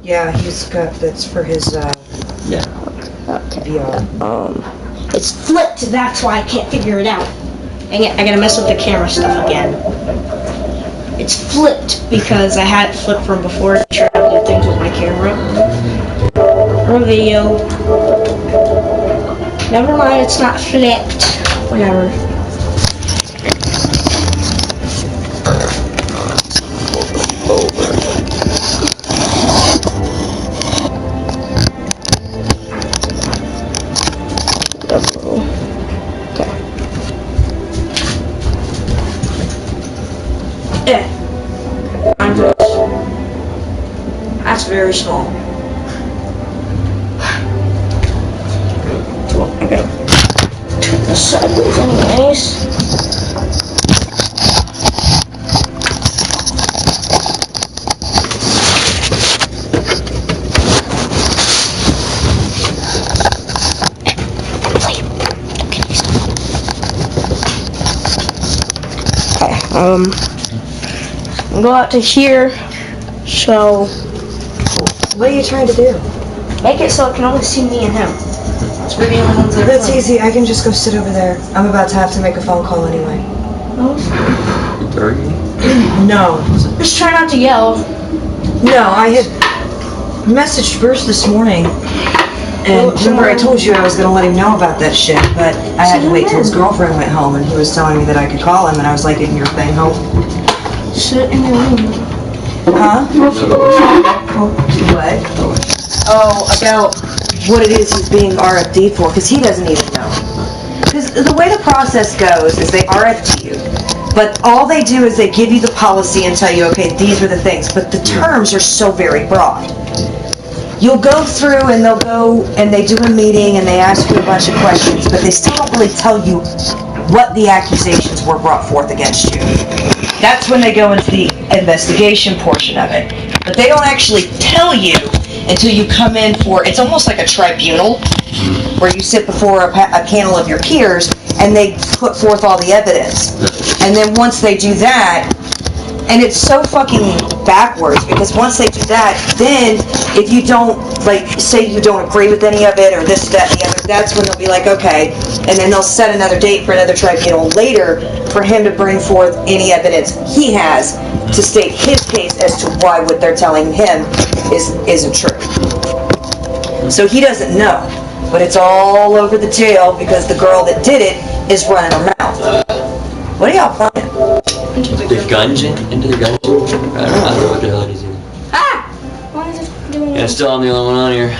Yeah, he's got, that's for his, yeah. Okay. VR. It's flipped, that's why I can't figure it out. Dang it, I gotta mess with the camera stuff again. It's flipped because I had it flipped from before to try to do things with my camera. Or video. Never mind, it's not flipped. Whatever. That's very small. Okay. Turn this sideways anyways. Okay, go out to here. So, what are you trying to do? Make it so it can only see me and him. So we're the only ones that That's easy. I can just go sit over there. I'm about to have to make a phone call anyway. No. Just try not to yell. No, I had messaged Bruce this morning. And remember I told you I was going to let him know about that shit, but I had to wait till his girlfriend went home and he was telling me that I could call him and I was like, isn't your thing home? Sit in your room. Huh? What? Oh, about what it is he's being RFD for, because he doesn't even know. Because the way the process goes is they RFD you, but all they do is they give you the policy and tell you, okay, these are the things, but the terms are so very broad. You'll go through and they'll go and they do a meeting and they ask you a bunch of questions, but they still don't really tell you what the accusations were brought forth against you. That's when they go into the investigation portion of it. But they don't actually tell you until you come in for, it's almost like a tribunal, where you sit before a panel of your peers and they put forth all the evidence. And then once they do that, and it's so fucking backwards, because once they do that, then if you don't, like, say you don't agree with any of it, or this, that, and the other, that's when they'll be like, okay, and then they'll set another date for another tribunal later for him to bring forth any evidence he has to state his case as to why what they're telling him isn't true. So he doesn't know, but it's all over the jail because the girl that did it is running her mouth. What are y'all playing? The Gungeon? Into the Gungeon? I don't know what the hell it is either. Ah! Why is it doing Yeah, still I'm the only one on here.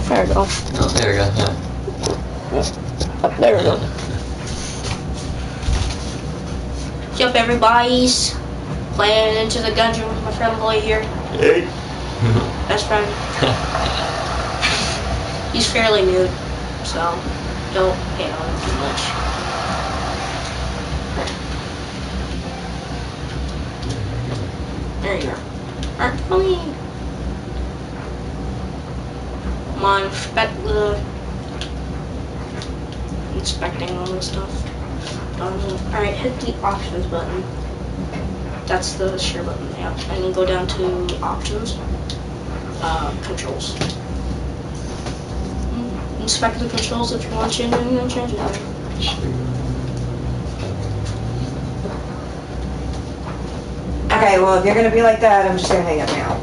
There we go. Oh, there we go, yeah. There we go. What's up, everybody's playing into the Gungeon with my friend Boy here. Hey. Best friend. He's fairly new, so don't hate on him too much. There you are. Alright, really. Come on, inspecting all this stuff. Alright, hit the options button. That's the share button, yeah. And then go down to options, controls. Inspect the controls if you want to change anything, change it. Okay, well, if you're going to be like that, I'm just going to hang up now.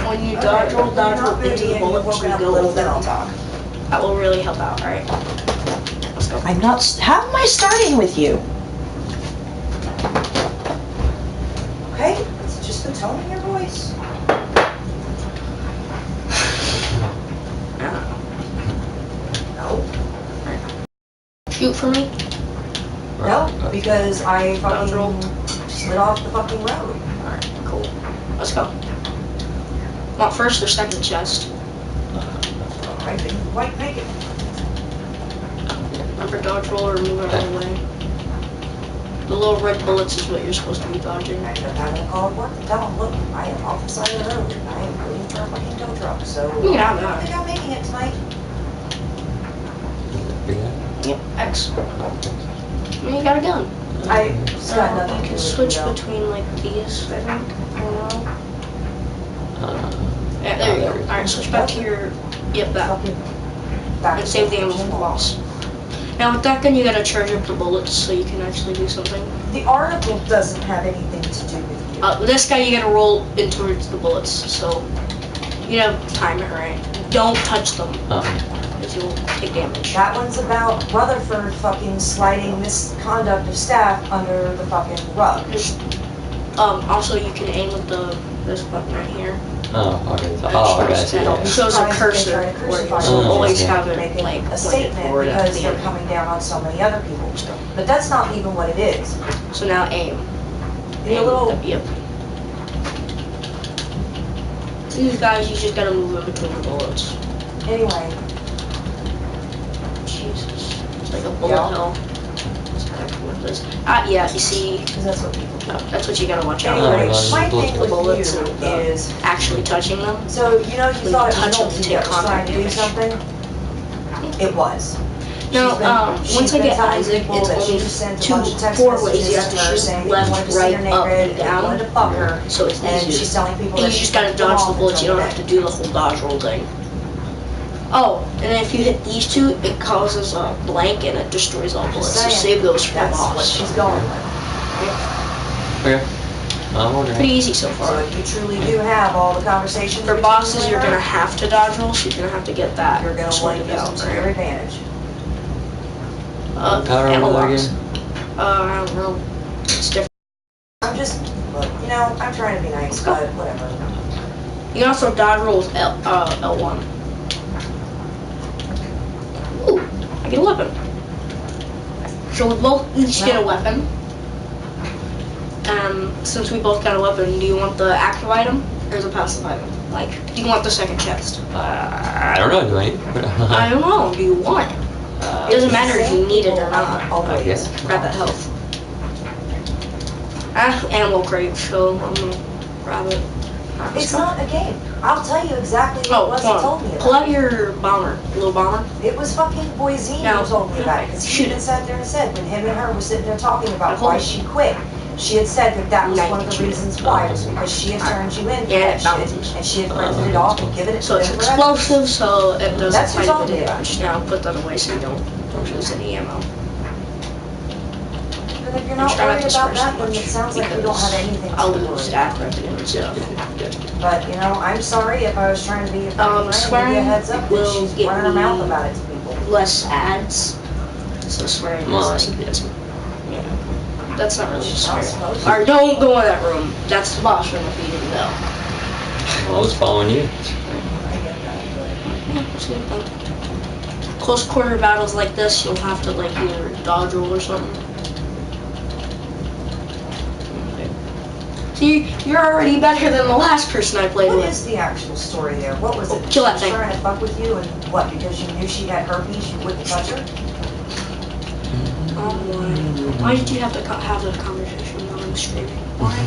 When you dodge roll into the bullet, so you go a little bit, I'll talk. That will really help out, alright? Let's go. I'm not, how am I starting with you? Okay, it's just the tone of your voice. No. Shoot for me? No, because I fucking slid off the fucking road. Alright, cool. Let's go. Want first or second chest? I think white naked. Remember dodge roll or move out of the way. The little red bullets is what you're supposed to be dodging. I don't have a call at work to tell them, look, I am off the side of the road. I am waiting for a fucking tow truck, so You can have I don't that. think I'm making it tonight. X. And you got a gun. I got nothing You to can do switch with it, between like these, I think. I don't know. Yeah, there Oh, you there go. we go. Alright, switch back to your, yep, that. Fucking back And save the ammo for the boss. Now with that gun you gotta charge up the bullets so you can actually do something. The article doesn't have anything to do with you. This guy you gotta roll in towards the bullets, so you gotta time it right. Don't touch them, if you'll take damage. That one's about Rutherford fucking sliding misconduct of staff under the fucking rug. Just, also you can aim with this button right here. Oh, okay. Oh, okay. So, It shows a cursor where you'll always have it Making like a pointed statement forward at because the they're end. coming down on so many other people. But that's not even what it is. So now aim. The little Yep. These guys, you just gotta move in between the bullets. anyway. Jesus. It's like a bullet Yeah. hell. That's exactly what it is. Yeah, you see, Because that's what people do. that's what you gotta watch out Anyway, for. my bullets. thing The with bullets you and is, actually touching them. so you know you When thought you it was touch them, Nancy you take that was trying to do contact something? It was. Now, once I been get telling Isaac, people it's that only you sent a bunch of text 4 ways messages you have to to her shoot: saying you left, wanted to see right, her up, naked, and you wanted to down. fuck her, So it's and easier. she's telling people And that you she just gotta fucked them dodge all the and bullets, you turned don't it have to in. do the whole dodge roll thing. Oh, and then if you hit these two, it causes a blank and it destroys all bullets. So Saying, save those for the that's what boss. she's going with. okay. I'm wondering. Pretty easy so So far. if you truly do have all the conversations For between bosses, you and you're her, gonna have to dodge roll, so you're gonna have to get that. you're going to want to use them to your right? advantage. Power ammo over there box. again? I don't know. It's different. I'm just, look, you know, I'm trying to be nice, but whatever. You can also dodge roll with L1. Ooh, I get a weapon. So we both each get a weapon. Since we both got a weapon, do you want the active item or the passive item? Like, do you want the second chest? I don't know. Do I need? I don't know. Do you want it? It doesn't matter if you need it or not. I guess. Grab that health. I have ammo crate, so I'm gonna grab it. It's not a game. I'll tell you exactly what it was he told me Pull about. out your bomber, little bomber. It was fucking Boise No. who told me about it, because he Shoot even it. sat there and said, when him and her were sitting there talking about Hold why it. she quit, she had said that that was Nice. one of the reasons why, was because she had turned you in for Yeah, that it shit, bounces. and she had printed it off and given it So to it's them for explosive, so it doesn't That's who's fight on the there. damage. Now put that away so you don't lose any ammo. And if you're And not try not worried to about swear that, so then it much, sounds like you don't because have anything to I'll worry lose about. that revenue and stuff. But, you know, I'm sorry if I was trying to be a friend and give you a Swearing heads up that will she's get running her mouth me about it to people. less ads. So swearing Well, is like, yes. yeah. That's not really She's not swearing. supposed to. Alright, don't go in that room. That's the boss room if you didn't know. I was following you. I get that, Yeah, it's good fun. Close quarter battles like this, you'll have to like either dodge roll or something. See, you're already better than the last person I played What with. is the actual story there? What was it? Kill that She was thing. trying to fuck with you, and what, because you knew she had herpes, you wouldn't touch her? Why did you have to have that conversation while I'm streaming? Why?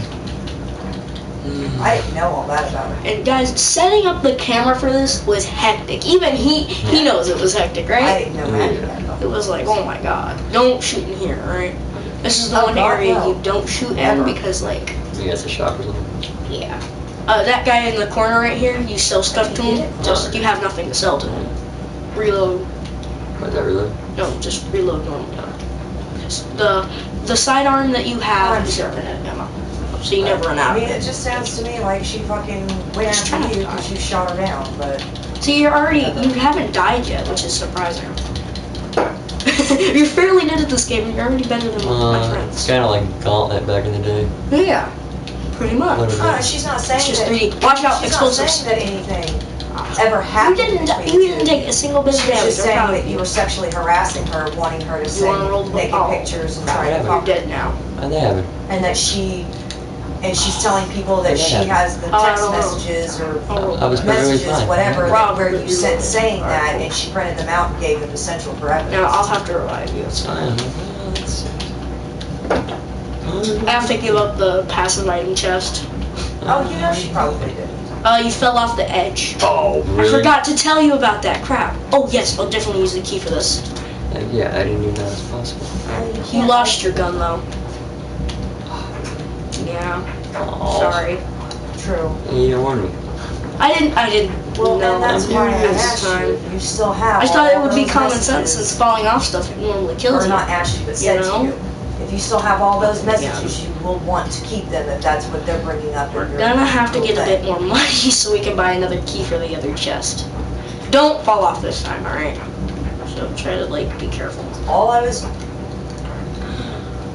I didn't know all that about her. And guys, setting up the camera for this was hectic. Even he knows it was hectic, I right? didn't know Maggie had It them. was like, oh my god, don't shoot in here, right? This is the Oh one God, area no. you don't shoot in Ever. because like, You guys a shock or something? yeah. That guy in the corner right here, you sell stuff to him, just you have nothing to sell to him. Reload. Why's that reload? No, just reload normally. The sidearm that you have I'm is sure. infinite ammo, so you never run out I mean, of it it. just sounds to me like she fucking went Just try after not you to die. because you shot her down, but... See, you haven't died yet, which is surprising. You're fairly new at this game, and you're already better than my It's friends. kind of like Gauntlet back in the day. Yeah, pretty much. Literally. She's not saying It's just that... 3D. Watch out, She's explosives. not saying that anything ever happened You between didn't take a single bit of She was damage. just I'm saying proud of that you were sexually harassing her, wanting her to wanna roll send the naked ball? pictures and try to Whatever. You're fuck, dead now. How'd that happen? and that she's telling people that she has the Oh, I text don't know. messages or I was perfectly messages, fine. whatever, Rob, where you said saying Alright, that, cool. and she printed them out and gave them to Central for evidence. Now I'll have to revive you. It's fine. I have to give up the passive item chest. Oh, you know she probably did. You fell off the edge. Oh, I really? forgot to tell you about that. Crap. Oh yes, I'll definitely use the key for this. Yeah, I didn't even know that was possible. You lost your gun though. Yeah. Oh. Sorry. True. You didn't warn me. I didn't Well, know and that's that why I this asked time. you. You still have. I thought it all would be those common sense messages. since falling off stuff normally kills Or you. not asked you, but said know? to you. If you still have all those messages, you will want to keep them if that's what they're bringing up. We're gonna have to get a bit more money so we can buy another key for the other chest. Don't fall off this time, alright? So try to like be careful. All I was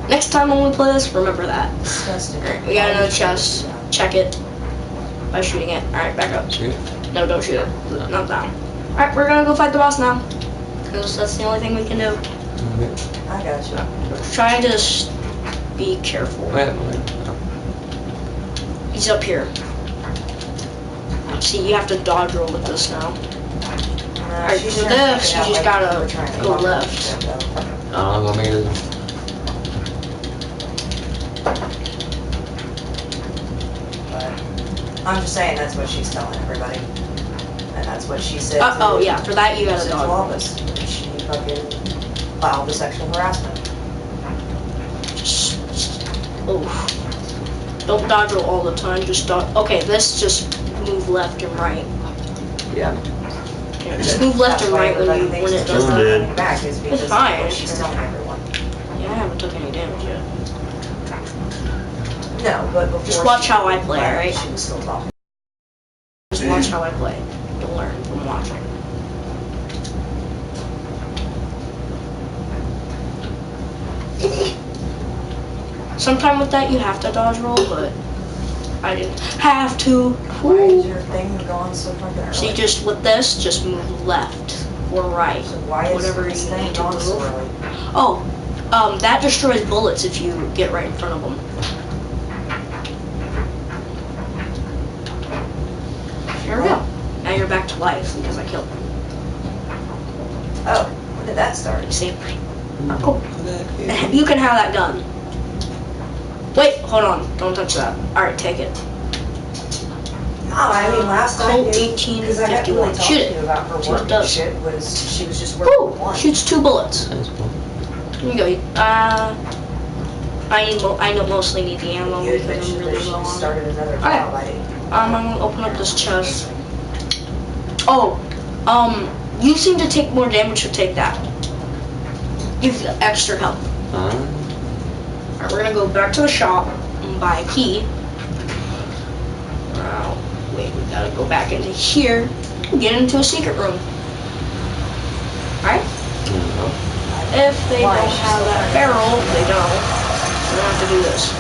Next time when we play this, remember that. disgusting. Alright, we got another chest. Check it by shooting it. Alright, back up. Shoot. No, don't shoot it. Not down. Alright, we're gonna go fight the boss now. Because that's the only thing we can do. Okay. I got you. Try to just be careful. Wait. He's up here. See, you have to dodge roll with this now. Alright, she's for trying to this, figure you out, just like, gotta we're trying to go talk about left. shit, though. I'll go make it. But I'm just saying that's what she's telling everybody. And that's what she said. Oh yeah, for that you gotta to dodge all roll. of us. She fucking filed the sexual harassment. Oh. Don't dodge roll all the time, just dodge. Okay, this just move left and right. Yeah. Yeah, just move left and right when it does Someone that. did. Back is because It's fine. of what she's telling everyone. Yeah, I haven't took any damage yet. No, but before Just watch she how I play, left, right? She was still talking. Just watch how I play. You'll learn from watching. Sometime with that you have to dodge roll, but I didn't have to. Why is your thing going so fucking early? See, just with this, just move left or right. So why is whatever this you thing need to going so move. early? Oh, that destroys bullets if you get right in front of them. There we go. Now you're back to life because I killed him. Oh, when did that start? See? Cool. You can have that gun. Wait, hold on. Don't touch that. Alright, take it. No, I mean last time, Colt because I got really 1851. talking Shoot to it. you about her See what work it and does. shit was she was just working Woo! with one. Shoots 2 bullets. That's cool. Here you go. I mostly need the ammo You because mentioned I'm that really she low on it. started another Alright. job. I didn't. I'm gonna open up this chest. Oh, you seem to take more damage, so take that. Gives you extra health. Alright, we're gonna go back to the shop and buy a key. Wait, we gotta go back into here and get into a secret room. Alright? If they Why? don't have that barrel, they don't. We're gonna have to do this.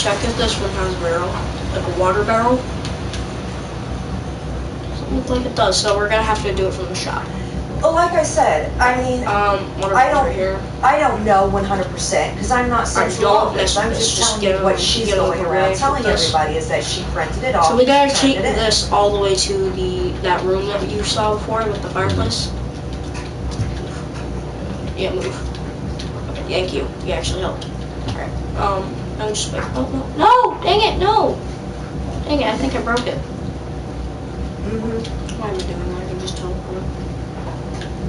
Check if this one has a barrel. Like a water barrel. Doesn't look like it does, so we're gonna have to do it from the shop. Well, like I said, I mean, Water I barrel don't right here. I don't know 100% because I'm not central don't office. I'm mess with just this. telling Just you get what it- she's get going over around with telling this. everybody is that she printed it off. So we gotta she take turned it in. this all the way to that room that you saw before with the fireplace. Yeah, move. Okay, thank you. You actually helped. Alright. I'm just wait. Oh no! No! Dang it! No! Dang it! I think I broke it. Why am I doing that? I can just teleport.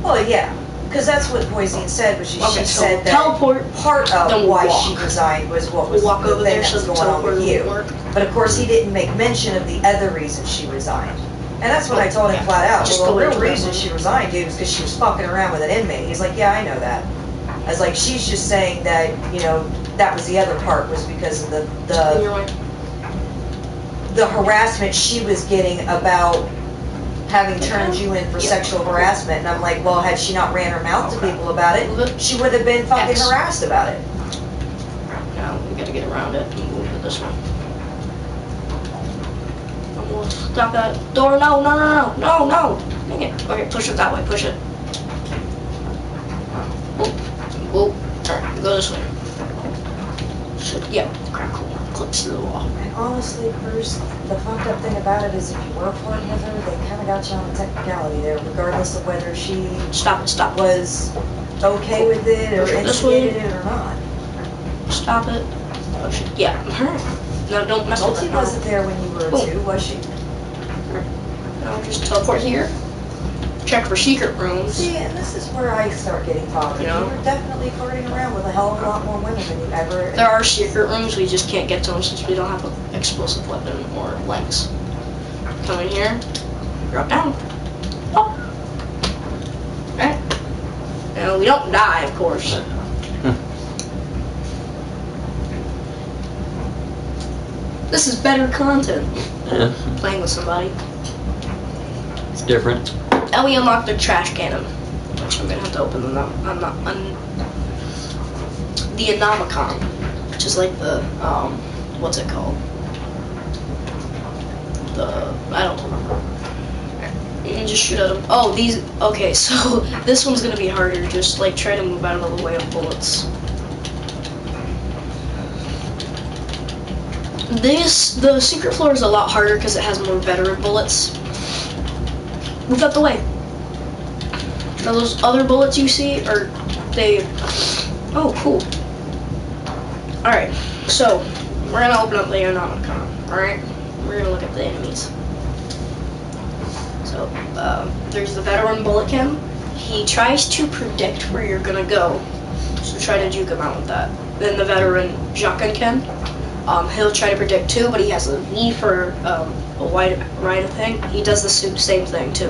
Well, yeah, because that's what Poison said, but she Okay, so said that teleport. part then of we'll why walk. she resigned was what was We'll walk the over thing there that so was the going on with teleporter you. won't work. But of course, he didn't make mention of the other reason she resigned. And that's what I told him Yeah. flat out. Just Well, go the into real that reason room. she resigned, dude, was because she was fucking around with an inmate. He's like, yeah, I know that. I was like, she's just saying that, you know, that was the other part was because of In your way. the harassment she was getting about having turned you in for Yeah. sexual harassment. And I'm like, well, had she not ran her mouth to people about it, she would have been fucking X. harassed about it. Now we gotta get around it and move to this one. We'll stop that door. No, no, no, no, no, no. Dang it. Okay, push it that way. Push it. Oh, alright, go this way. Should, yeah, crap, cool. Clips to the wall. And honestly, Bruce, the fucked up thing about it is if you were flirting with her, they kind of got you on a technicality there, regardless of whether she Stop it, stop it. was okay with it or This way. instigated it or not. Stop it. Push it. Yeah, her. No, don't mess with Multi it. wasn't there when you were Boom. two, was she? Now just teleport here. check for secret rooms. See, and this is where I start getting bothered. You know? You're definitely farting around with a hell of a lot more women than you ever. There are secret rooms, we just can't get to them since we don't have an explosive weapon or legs. Come in here, drop down. Oh. Alright. Now we don't die, of course. This is better content. Yeah. Playing with somebody. It's different. And we unlocked the trash cannon, which I'm gonna have to open the anomicon, which is like the what's it called? I don't know. You can just shoot at them. Oh, these. Okay, so this one's gonna be harder. Just like try to move out of the way of bullets. The secret floor is a lot harder because it has more veteran bullets. Move out the way. Now those other bullets you see are they? Oh, cool. All right, so we're gonna open up the anomicon. All right, we're gonna look at the enemies. So there's the veteran bullet chem. He tries to predict where you're gonna go, so try to juke him out with that. Then the veteran Jockin chem. He'll try to predict too, but he has a need for a wide right thing. He does the same thing too.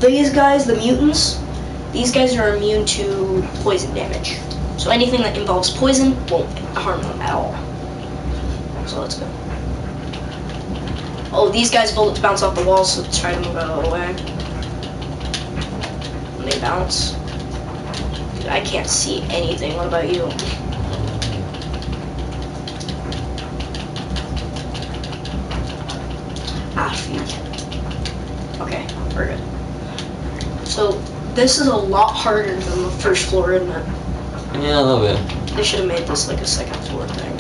These guys, the mutants, these guys are immune to poison damage. So anything that involves poison won't harm them at all. So let's go. Oh, these guys' bullets bounce off the walls, so try to move out of the way. When they bounce. Dude, I can't see anything. What about you? Ah, shoot. Okay, we're good. So, this is a lot harder than the first floor, isn't it? Yeah, a little bit. They should have made this like a second floor thing.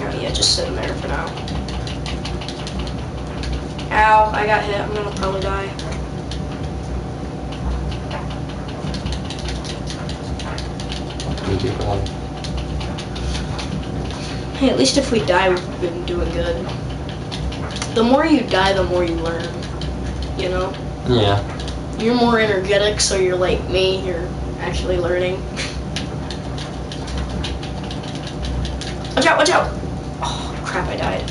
Oh yeah, just sitting there for now. Ow, I got hit. I'm gonna probably die. Me too, probably. Hey, at least if we die, we've been doing good. The more you die, the more you learn. You know? Yeah. You're more energetic, so you're like me, you're actually learning. Watch out, watch out! Oh, crap, I died.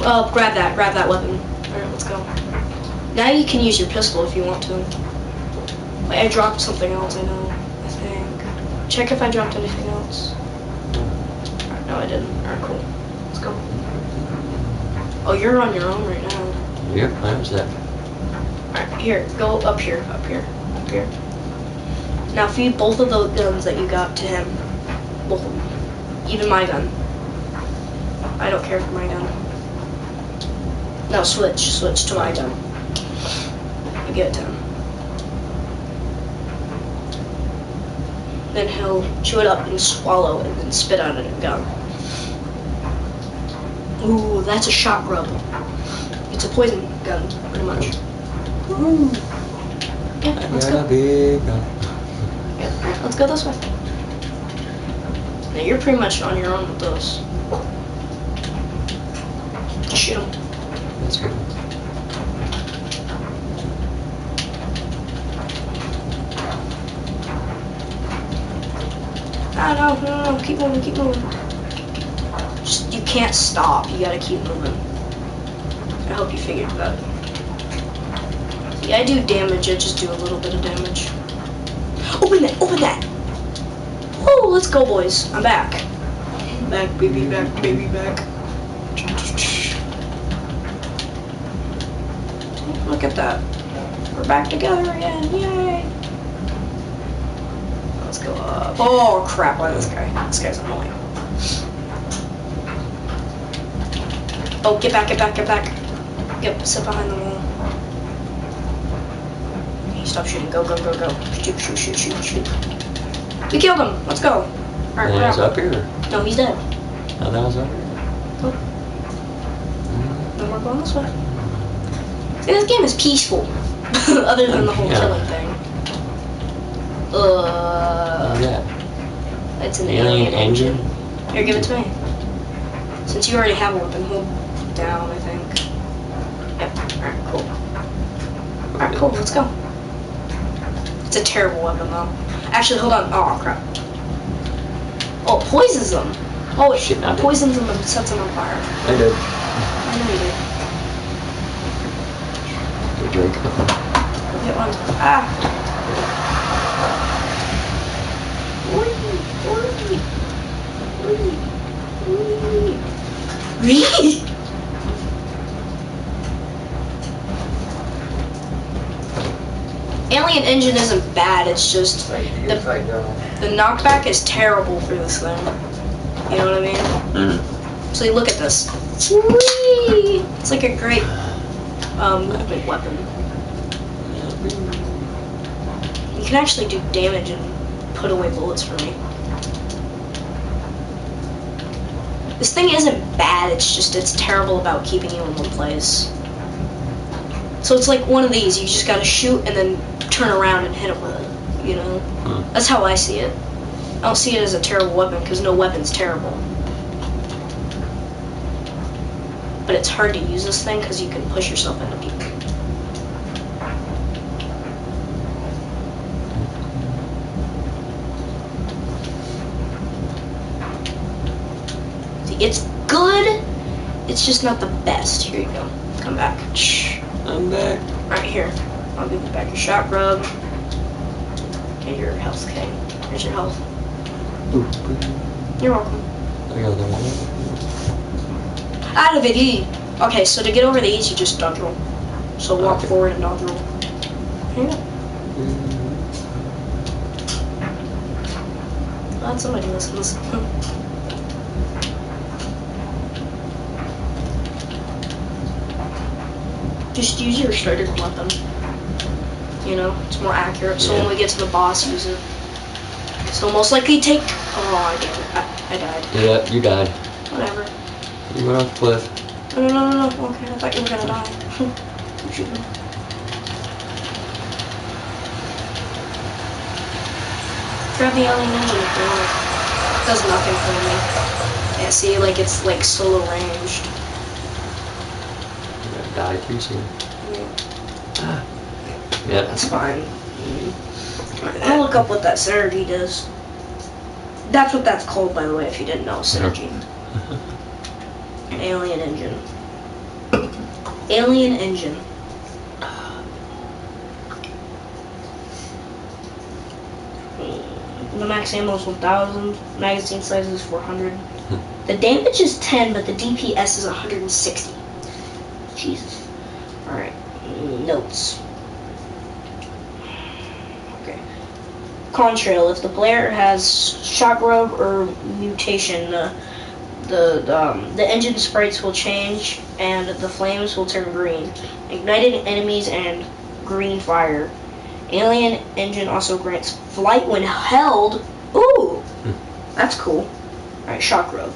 Oh, grab that weapon. Alright, let's go. Now you can use your pistol if you want to. Wait, I dropped something else, I know, I think. Check if I dropped anything else. Alright, no, I didn't. Alright, cool. Let's go. Oh, you're on your own right now. Yep, I understand. Alright, here, go up here, up here, up here. Now feed both of those guns that you got to him. Both of them. Even my gun. I don't care for my gun. Now switch to my gun. You get it to him. Then he'll chew it up and swallow and then spit out a gun. Ooh, that's a shot rub. It's a poison gun, pretty much. Ooh. Yeah, let's go. Yeah, let's go this way. Now you're pretty much on your own with those. Just shoot them. That's good. Ah, no, keep moving, keep moving. Just, you can't stop, you gotta keep moving. I hope you figured that. Yeah, I do damage, I just do a little bit of damage. Open that, open that! Oh, let's go, boys. I'm back. Back, baby, back. Look at that. We're back together again, yay! Let's go up. Oh, crap, why this guy? This guy's annoying. Oh, get back. Sit behind the wall. Okay, stop shooting. Go. Shoot. We killed him. Let's go. Alright, we're He's out. up here. No, he's dead. Oh, that was up here. Go. Then we're going this way. See, this game is peaceful. Other than the whole killing thing. What's that? It's an Alien engine? Here, give it to me. Since you already have a weapon, hold down, I think. Yep. Alright, cool. Alright, cool, let's go. It's a terrible weapon, though. Actually, hold on. Oh, crap. Oh, it poisons them. Oh, it Shit, not poisons them and sets them on fire. I did. I know you did. Good drink. Hit one. Ah. Alien Engine isn't bad, it's just the knockback is terrible for this thing. You know what I mean? Mm. So you look at this. Whee! It's like a great movement weapon. You can actually do damage and put away bullets for me. This thing isn't bad, it's just it's terrible about keeping you in one place. So it's like one of these, you just gotta shoot and then turn around and hit them with it, you know? That's how I see it. I don't see it as a terrible weapon, because no weapon's terrible. But it's hard to use this thing, because you can push yourself into people. See, it's good, it's just not the best. Here you go. Come back. I'm back. Right here. I'll give you back your shot rub. And your health king. Here's your health. Ooh. You're welcome. I got another one. Out of it, Okay, so to get over these, you just dodge roll. So walk forward and dodge roll. Here you go. Glad somebody listens. Just use your starter weapon. You know, it's more accurate. So when we get to the boss, use it. So most likely take. Oh, I died. Yeah, you died. Whatever. You went off the cliff. No. Okay, I thought you were gonna die. Keep shooting. Grab the alien engine if you want. Does nothing for me. Yeah, see, like it's like solo ranged. You're gonna die too soon. Yeah. Yeah. That's fine. I'll look up what that synergy does. That's what that's called, by the way, if you didn't know, synergy. Alien engine. Alien engine. The max ammo is 1,000. Magazine size is 400. The damage is 10, but the DPS is 160. Jesus. Alright. Notes. Okay. Contrail. If the player has shock rub or mutation, the engine sprites will change and the flames will turn green. Ignited enemies and green fire. Alien engine also grants flight when held. Ooh! That's cool. Alright, shock rub.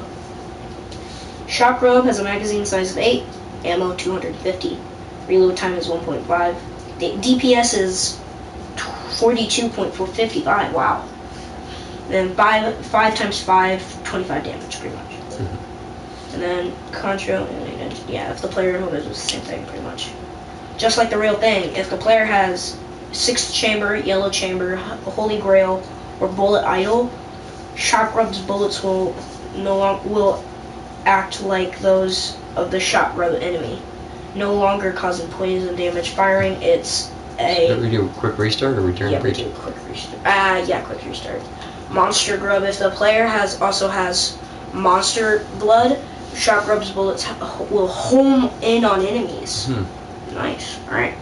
Shock rub has a magazine size of 8, ammo 250, reload time is 1.5. The DPS is 42.455, wow. Then 5 times 5, 25 damage, pretty much. And then Contra, yeah, if the player knows, it's the same thing, pretty much. Just like the real thing, if the player has 6th chamber, yellow chamber, holy grail, or bullet idol, shock rub's bullets will act like those of the shot rub enemy, no longer causing poison damage firing. It's a. Did we do a quick restart or return? Yeah, we do a quick restart. Yeah, quick restart. Monster grub. If the player also has monster blood, shot rub's bullets will home in on enemies. Nice. All right.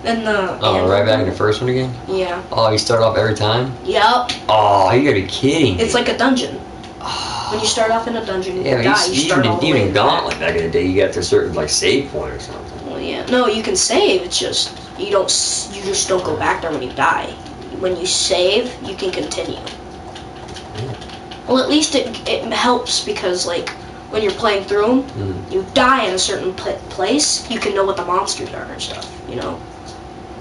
Then the. Oh, right back in the first one again? Yeah. Oh, you start off every time? Yep. Oh, you gotta be kidding me. It's like a dungeon. When you start off in a dungeon, Yeah, you die. You start all the way even in the back. Gauntlet back in the day, you got to a certain like save point or something. Well, yeah. No, you can save. It's just you just don't go back there when you die. When you save, you can continue. Well, at least it helps because like when you're playing through them, you die in a certain place. You can know what the monsters are and stuff. You know.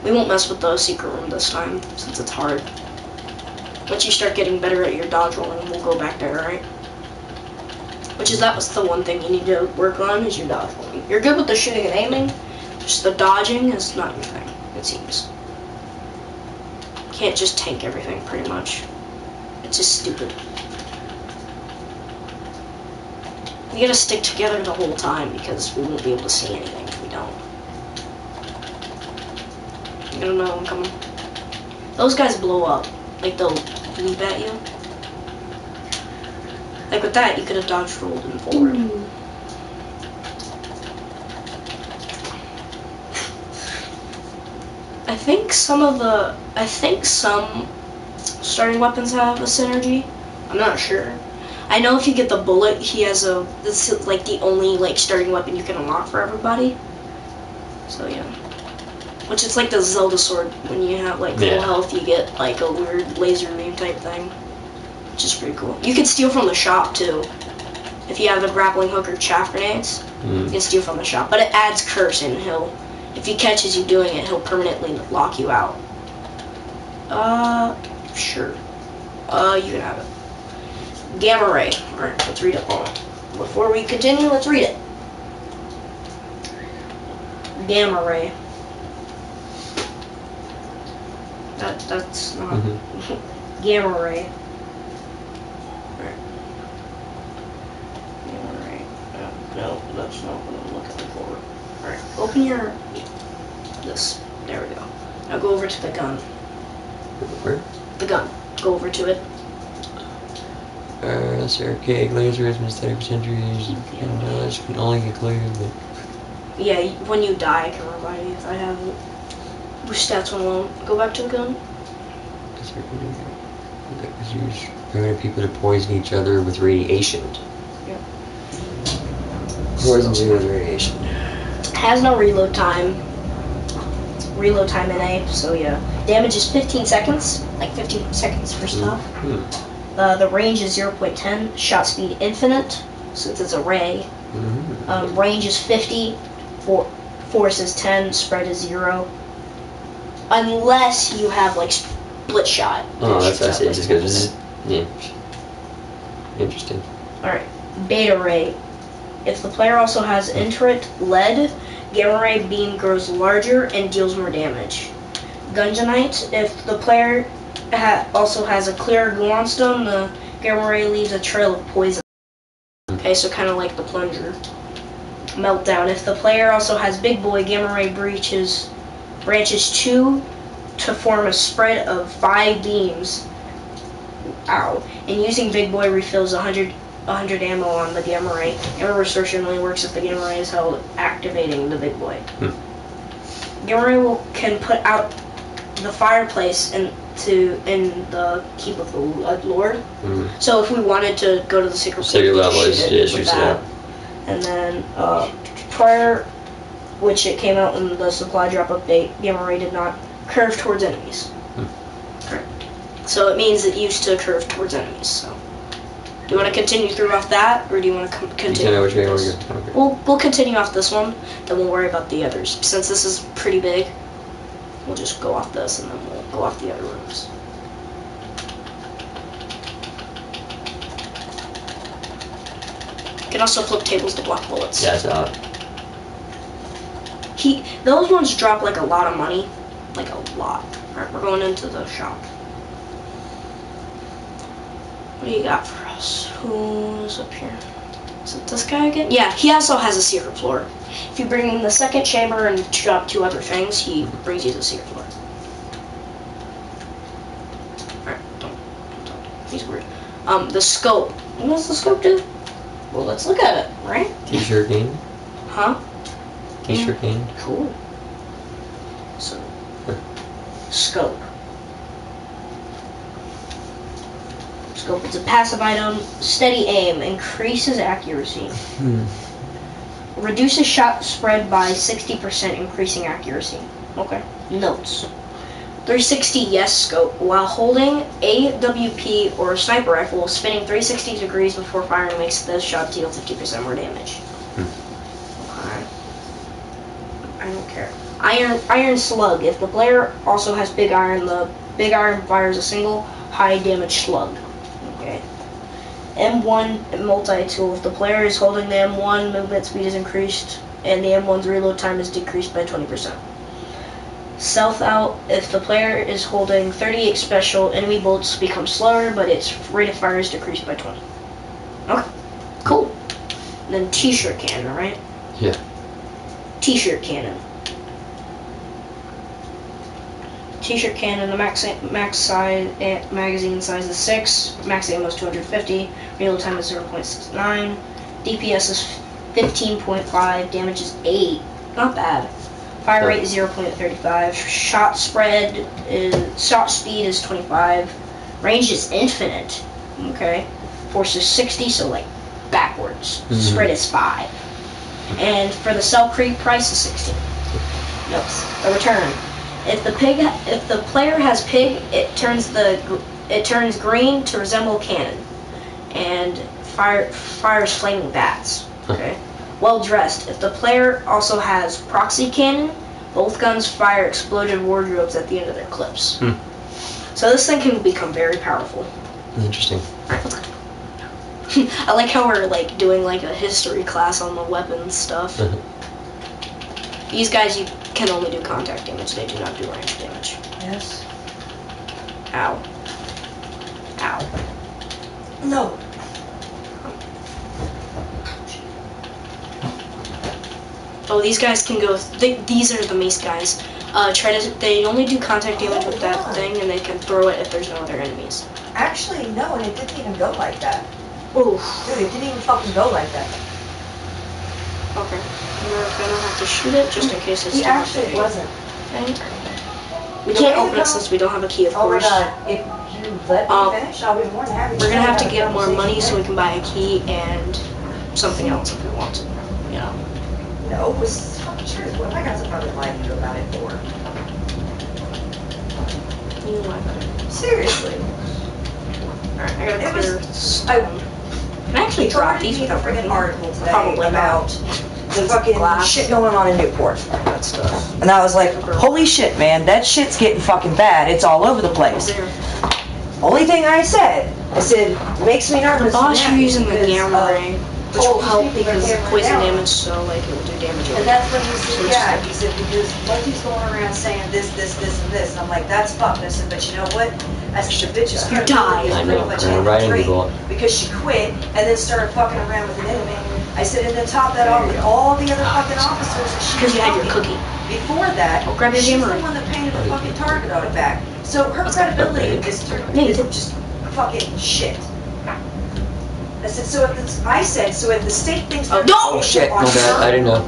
We won't mess with the secret room this time since it's hard. Once you start getting better at your dodge rolling, we'll go back there, alright? Which is that was the one thing you need to work on is your dodge rolling. You're good with the shooting and aiming, just the dodging is not your thing, it seems. Can't just tank everything, pretty much. It's just stupid. We gotta stick together the whole time because we won't be able to see anything if we don't. You don't know I'm coming. Those guys blow up. Like they'll leap at you. Like with that, you could have dodged, rolled, and forward. I think some starting weapons have a synergy. I'm not sure. I know if you get the bullet, he has this is like the only like starting weapon you can unlock for everybody. So yeah. Which is like the Zelda sword. When you have like full health, you get like a weird laser beam type thing. Which is pretty cool. You can steal from the shop too. If you have the grappling hook or chaff grenades, you can steal from the shop. But it adds curse and if he catches you doing it, he'll permanently lock you out. Sure. You can have it. Gamma ray. Alright, let's read it all. Before we continue, let's read it. Gamma ray. That's not gamma ray. Alright. Gamma ray. No, that's not what I'm looking for. Alright, open this. There we go. Now go over to the gun. Where? The gun. Go over to it. This archaic laser has been studied for centuries. Knowledge can only get clear, but... Yeah, when you die, I can revive you if I have it. Which stats one alone? Go back to the gun. Because you're preventing people to poison each other with radiation. Yeah. Poisons you with radiation. Has no reload time. Reload time NA, so yeah. Damage is 15 seconds. Like 15 seconds for stuff. The range is 0.10. Shot speed infinite, since it's a ray. Range is 50. Force is 10. Spread is 0. Unless you have like split shot. Oh, that's what I said. It just goes. Yeah. Interesting. Alright. Beta ray. If the player also has internet lead, gamma ray beam grows larger and deals more damage. Gungeonite. If the player also has a clear gluon stone, the gamma ray leaves a trail of poison. Okay, so kind of like the plunger. Meltdown. If the player also has big boy, gamma ray branches 2 to form a spread of 5 beams. Ow. And using big boy refills 100 ammo on the gamma ray. Ammo restoration only works if the gamma ray is held activating the big boy. Gamma ray can put out the fireplace in the keep of the Lord. So if we wanted to go to the secret level, shoot it with that. And then prior, which it came out in the supply drop update, gamma ray did not curve towards enemies. Correct. So it means it used to curve towards enemies. So do you want to continue through off that, or do you want to continue? Which way this? Okay. We'll continue off this one, then we'll worry about the others. Since this is pretty big, we'll just go off this, and then we'll go off the other rooms. You can also flip tables to block bullets. Yeah, that's odd. Those ones drop like a lot of money. Like a lot. Alright, we're going into the shop. What do you got for us? Who's up here? Is it this guy again? Yeah, he also has a secret floor. If you bring in the second chamber and drop 2 other things, he brings you to the secret floor. Alright, don't. He's weird. The scope. What does the scope do? Well, let's look at it, right? T-shirt game? Huh? T-shirt game? Cool. So, scope. Scope is a passive item. Steady aim increases accuracy. Reduces shot spread by 60%, increasing accuracy. Okay. Notes. 360 yes scope. While holding AWP or sniper rifle, spinning 360 degrees before firing makes the shot deal 50% more damage. Okay. I don't care. Iron slug. If the player also has big iron, the big iron fires a single high damage slug. Okay. M1 multi-tool. If the player is holding the M1, movement speed is increased, and the M1's reload time is decreased by 20%. Stealth out. If the player is holding 38 special, enemy bolts become slower, but its rate of fire is decreased by 20. Okay, cool. And then T-shirt cannon, right? Yeah. T-shirt cannon. T-shirt cannon, the max size magazine size is 6, max ammo is 250, reload time is 0.69, DPS is 15.5, damage is 8, not bad. Fire rate is 0.35, shot speed is 25, range is infinite, okay. Force is 60, so like backwards. Spread is 5. And for the sell creep, price is 16. Notes. The return. If the player has pig, it turns green to resemble cannon, and fires flaming bats. Okay. Well dressed. If the player also has proxy cannon, both guns fire exploded wardrobes at the end of their clips. So this thing can become very powerful. Interesting. Alright, let's go. I like how we're like doing like a history class on the weapons stuff. These guys, you can only do contact damage, they do not do range damage. Yes. Ow. Ow. No. Oh, these guys can go, these are the mace guys. They only do contact damage with that thing, and they can throw it if there's no other enemies. Actually, no, and it didn't even go like that. Oof. Dude, it didn't even fucking go like that. Okay. We're gonna have to shoot it just in case it's He too actually big. wasn't. Okay. We can't open it since we don't have a key, of Oh my course. god, if you let me finish, I'll be more than happy. We're gonna have to get more money so we can buy a key and something else if we want to. You know. No, it was fucking true. What have I got to fucking lie to you about it for? You know what? Seriously. Alright, I gotta It was- clear stone. Can I actually drop these a without freaking breaking? article today Probably about the fucking glass. shit going on in Newport. That stuff. And I was like, holy shit, man, that shit's getting fucking bad. It's all over the place. There. Only thing I said, it makes me nervous. Boss, you're using the because, gamma ray, which will help because of poison down. damage, so like it will do damage. And that's when he said, So yeah, just- he said, because Lucky's going around saying this, and this. And I'm like, that's fucked. I said, but you know what? I said, the bitch is You died. I pretty know, much I'm in the writing dream people. because she quit and then started fucking around with an enemy. I said, and then top that off with all the other fucking officers that she Because you had your fucking- cookie. Before that, Oh, grab your she's gamma the ray. one that painted the fucking target on her back. So her credibility is just fucking shit. I said, so if the state thinks they're Oh shit, my bad, I didn't know.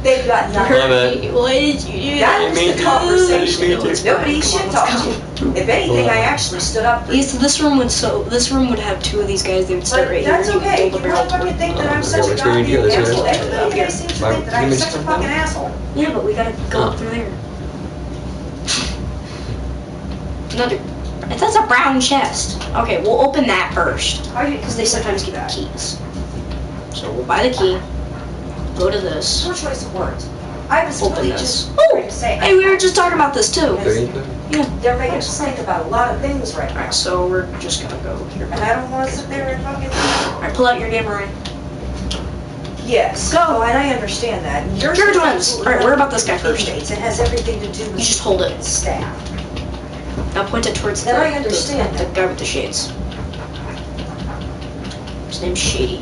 they've got My nothing. bad. Why did you do That I was mean, the conversation. I mean to. Nobody shit talked me. If anything, I actually stood up for you. This room would have two of these guys. They would start But right that's here. okay. You You would hold the don't barrel fucking think that I'm such a Let's go in here, goddamn let's asshole. do this. Everybody here seems to think that I'm such a fucking asshole. Yeah, but we gotta go up through there. Another. That's a brown chest. Okay, we'll open that first. Because they sometimes give you keys. So we'll buy the key. Go to this. Poor choice of words. I was Open really this. just Oh! trying to say. Hey, we were just talking about this too. Yeah. They're making us think about a lot of things right now. Alright, so we're just gonna go here. And I don't want to sit there and fucking. Alright, pull out your gamma ray. Yes. Go. Oh, and I understand that. Yours Charge is ones. absolutely Alright, we're about this guy nothing first. to do with inmates. It has everything to do with You just hold it. staff. Now point it towards And I understand the that. guy with the shades. His name's Shady.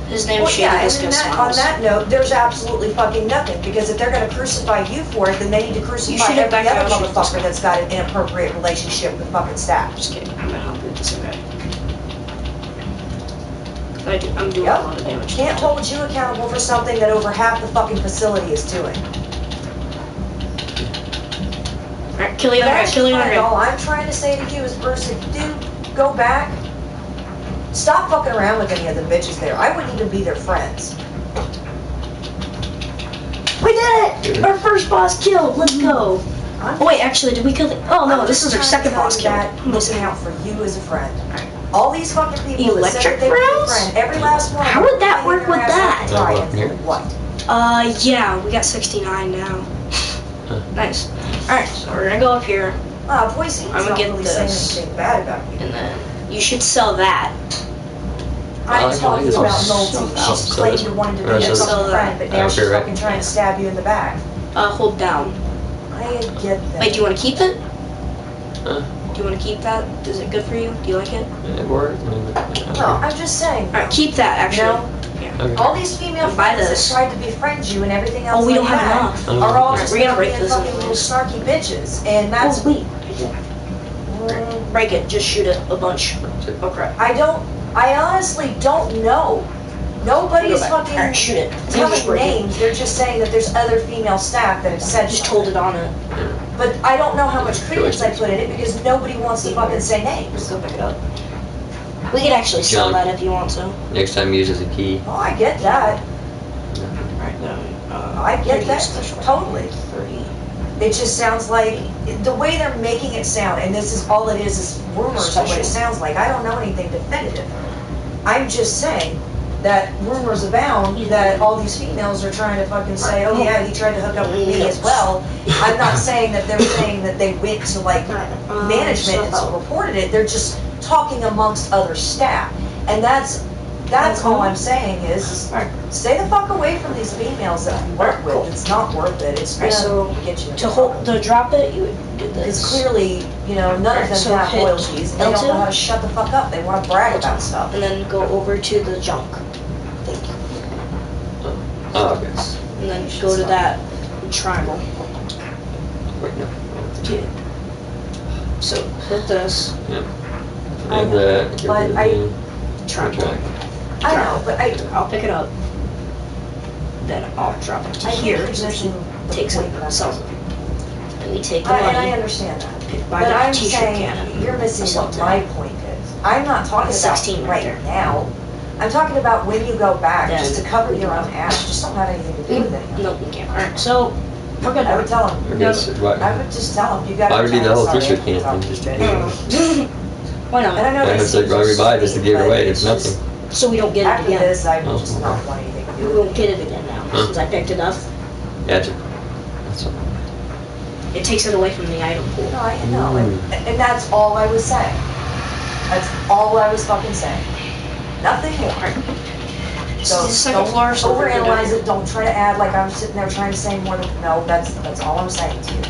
His name's Well, Shady. yeah, This and guy on smiles. that note, there's absolutely fucking nothing, because if they're gonna crucify you for it, then they need to You crucify should have every back other out, shoot this motherfucker guy. that's got an inappropriate relationship with fucking staff. Just kidding. I'm gonna help you with this guy. I'm doing Yep. a lot of damage. Can't hold you accountable for something that over half the fucking facility is doing. Alright, kill the But other guy. Kill the actually, other guy. all I'm trying to say to you is, Bruce, if you do go back, stop fucking around with any of the bitches there. I wouldn't even be their friends. We did it! Our first boss killed. Let's go. Oh wait, actually, did we kill the? Oh no, this is our second boss kill. I'm looking out for you as a friend. All these fucking people that said Electric that they were your rounds? friend, every last one. How would that work with that? What? Yeah, we got 69 now. Nice. Alright, so we're gonna go up here, Boise, I'm gonna get not really saying this. anything bad about you. and then you should sell that. I'm like talking this one. about Nolty. Oh, She's so claimed this to one. wanting to be Or a so this fucking one. friend, but now Okay, she's right. fucking trying to stab you in the back. Hold down. I get that. Wait, do you want to keep it? Huh? Do you want to keep that? Is it good for you? Do you like it? It worked. No, I'm just saying. Alright, keep that You actually. know, Okay. all these female Buy friends this. that tried to befriend you and everything else Oh, we like don't have that enough. Oh. are all Alright, just we're gonna break being this fucking little anyways. snarky bitches, and that's wait. Break it. Just shoot it a bunch. Oh crap. I honestly don't know. Nobody's Go back. fucking Alright, shoot it. Just telling break it. names. They're just saying that there's other female staff that have said Just something. hold it on it. But I don't know how much credence I put in it because nobody wants to fucking say names. Just go pick it up. We could actually sell John. that if you want to. Next time use as a key. Oh, I get that. I get that totally. 30. It just sounds like the way they're making it sound, and this is all it is rumors of what it sounds like. I don't know anything definitive. I'm just saying that rumors abound that all these females are trying to fucking say, oh yeah, he tried to hook up with me as well. I'm not saying that they're saying that they went to like management and reported it. They're just talking amongst other staff, and that's all I'm saying is stay the fuck away from these females that you work with. It's not worth it. It's gonna get you To drop it, you would do because this. clearly, you know, none of them So have hit loyalties, and they don't L2? know how to shut the fuck up. They want to brag about stuff. And then go over to the junk. Oh, okay. And then go to that triangle. Wait, no. So hit this. Yep. And that. But Triangle. I know, but I'll pick it up. Then I'll drop it to I here. hear So he the takes point it, that I'm sells it. And we take the and I money. understand that. Buy But the I'm t-shirt saying cannon. you're missing Sell what it. my point is. I'm not talking It's about 16 right right there. now. I'm talking about when you go back, Then just to cover we your can own ass. Just don't have anything to do with it. No, we can't. Alright, so we're good. I would tell him. I guess what? I would just tell him you got to. I would do the whole t-shirt can thing just to Why And not? I know And these it's like, things why are we buy this to sweet, give but away? It's just- nothing. So we don't get it After again. this, I would Oh, just okay. not want anything to do We with won't it. get it again now Huh? since I picked it up. Gotcha. That's all. It takes it away from the item pool. No, I know, and that's all I was saying. That's all I was fucking saying. Nothing more. So It's the second don't floor, so we're overanalyze good. it. Don't try to add like I'm sitting there trying to say more than no. That's all I'm saying to you.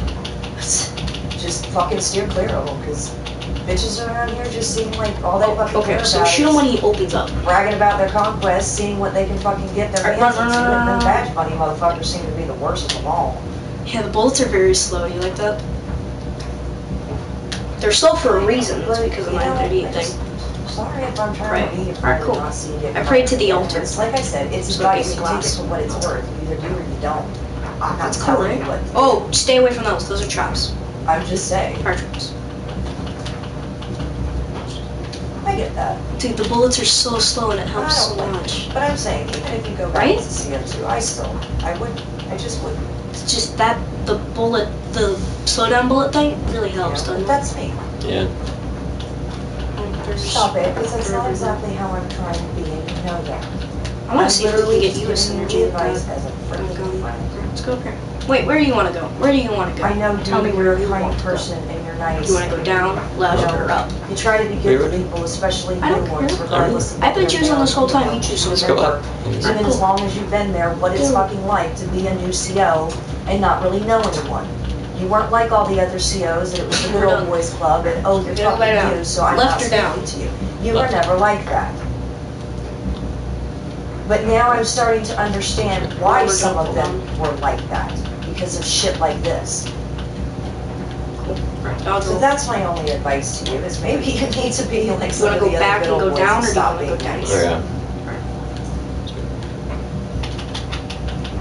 Just fucking steer clear of them because bitches around here just seem like all they fucking care Okay, so about shoot him is when he opens up. bragging about their conquest, seeing what they can fucking get their Alright, hands run, into, run, and then run. badge money motherfuckers seem to be the worst of them all. Yeah, the bullets are very slow. Do you like that? They're slow for a reason. It's because of my 938 thing. Sorry if I'm trying Right. to be a Alright, cool. not see it. I prayed to the altar. It's like I said, it's So advice. give me You take it glass. for what it's worth. You either do or you don't. I'm not That's cool, telling you right? what. Oh, stay away from those. Those are traps. I'm just saying. Fire traps. I get that. Dude, the bullets are so slow and it I helps so don't like much. it. But I'm saying, even if you go back Right? to CO2, I just wouldn't. It's just that the bullet, the slowdown bullet thing really helps, You know, doesn't it? that's me. Yeah. Stop it, because that's not exactly how I'm trying to be, and you know that. I want to see if we literally can get you a just giving synergy. advice as a freaking friend. Let's go up here. Wait, where do you want to go? Where do you want to go? I know Tell me you're where a you kind want to go. person and you're nice. You want to go down, left, or up? You try to be good to Really? people, especially I don't new ones, care. regardless of I've been what they're choosing this whole doing. time. You choose Let's something. go up. Even as long as you've been there, what it's fucking like to be a new CO and not really know anyone. You weren't like all the other COs, and it was the good old boys club, and oh, you're Go lay talking down. to you, so I'm Left not or down? speaking to you. You were Left. never like that. But now I'm starting to understand why We're some going of them were like that, because of shit like this. I'll So go. that's my only advice to you, is maybe you need to be like You some want of to the go back other and good go old boys down, and or do you stop want to go being down? nice. Oh, yeah.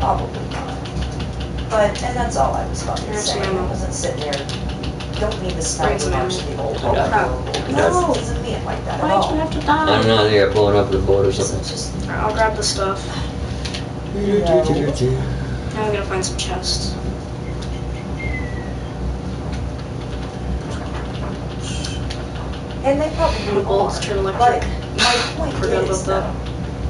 Probably not. But, and that's all I was fucking Here's saying. some I ammo. wasn't sitting there, don't mean to smell Bring too some much ammo. of the old I got horrible. it. No, it doesn't mean it like that at Why do you all. have to I don't die? know, I think I'm blowing up the boat or It's something. just, I'll grab the stuff. you know, Now I'm gonna find some chests. and they probably The bolts are. turn But electric. my point Forgot is, about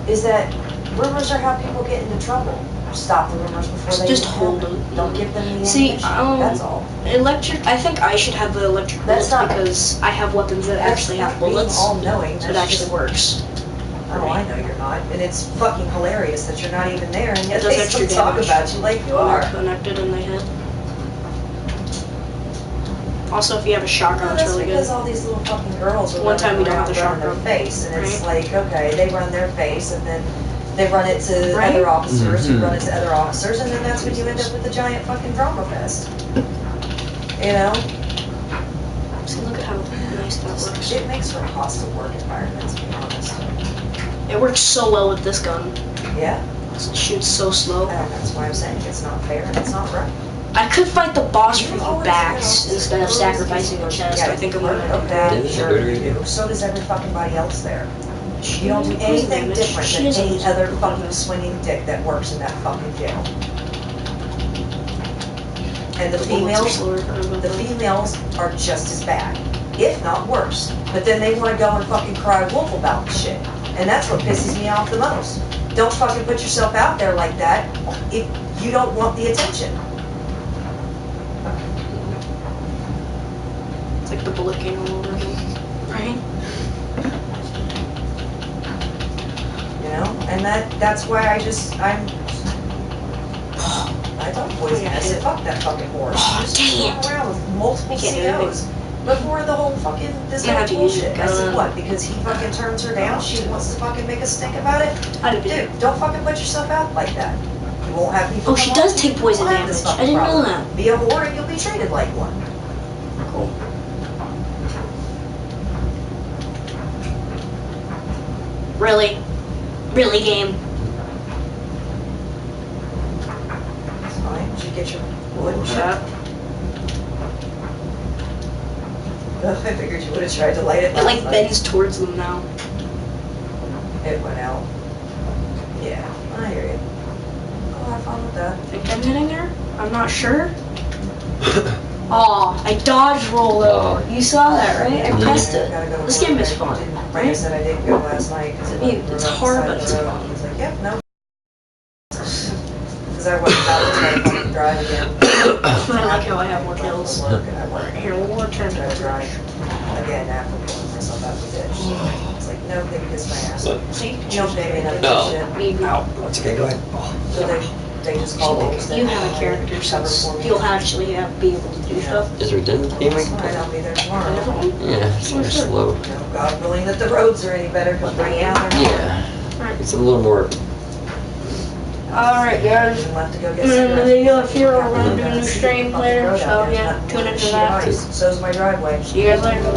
though, is that rumors are how people get into trouble. Stop the rumors before they Just even hold happen. them. Don't give them the See, ammunition. That's all. Electric. I think I should have the electric That's bullets not- because I have weapons that actually have That's not bullets. being all-knowing. So it actually works. Oh, I know you're not. And it's fucking hilarious that you're not even there, and yet Does they extra still talk damage. about you like you are. Connected and they hit. Also, if you have a shotgun, it's That's really because good. all these little fucking girls are One time we don't have running a around their shotgun, face, and it's right? like, okay, they run their face, and then they run it to Right? other officers, who Mhm. run it to other officers, and then that's when you end up with a giant fucking drama fest. You know? See, look at how nice that works. It makes for a hostile work environment, to be honest. It works so well with this gun. Yeah? It shoots so slow. And that's why I'm saying it's not fair and it's not right. I could fight the boss You've from the always backs been instead of always sacrificing the been- chest. Yeah, I think I'm gonna do okay, that. Yeah, sure good you idea. do. So does every fucking body else there. She You don't do doesn't anything lose different damage. than She doesn't any lose other damage. fucking swinging dick that works in that fucking jail. And the The bullets are females, slower for them, the but- females are just as bad, if not worse. But then they want to go and fucking cry wolf about the shit. And that's what pisses me off the most. Don't fucking put yourself out there like that if you don't want the attention. It's like the bullet came all over him. Right? You know, and that's why I told boys, I said, fuck that fucking horse. Just Dang run around with multiple I can't do COs before the whole fucking, this You whole have to use bullshit. your I said, gun. what, because he fucking turns her down, she wants to fucking make a stink about it? I'd be. Dude, don't fucking put yourself out like that. You won't have people. Oh, she come does on, take you poison won't have this damage. I fucking didn't know problem. that. Be a whore and you'll be treated like one. Cool. Really? Really, game? It's fine, you get your wood and shit. I figured you would have tried to light it It last like night. bends towards them now. It went out. Yeah, I hear you. I'll have fun with that. I think I'm hitting her? I'm not sure. Aw, I dodge roll over. You saw that, right? I pressed it. This game is fun, Like I right? said, I didn't go last night because It's hard, but it's fun. He's like, yep, no. Because I wasn't out to try to fucking drive again. I like how I have more kills. Work, and I work. Here, one more turn. Try to drive again after pulling myself out the ditch. It's like, no, baby, kiss my ass. What? See? No, baby, none of No. that shit. Need Ow. That's okay, go ahead. So they just call me. You have a character, so you'll actually be able to do stuff. Is there a game we It's can fine, play? I'll be there tomorrow. Another one? Yeah, it's more slow. You know, God willing that the roads are any better, because right now they're not. Yeah, it's a little more. Alright, guys. We'll have to go get There you go. If you're cigarettes. around doing a new stream later, so yeah, tune into that. So's my driveway. See you guys later.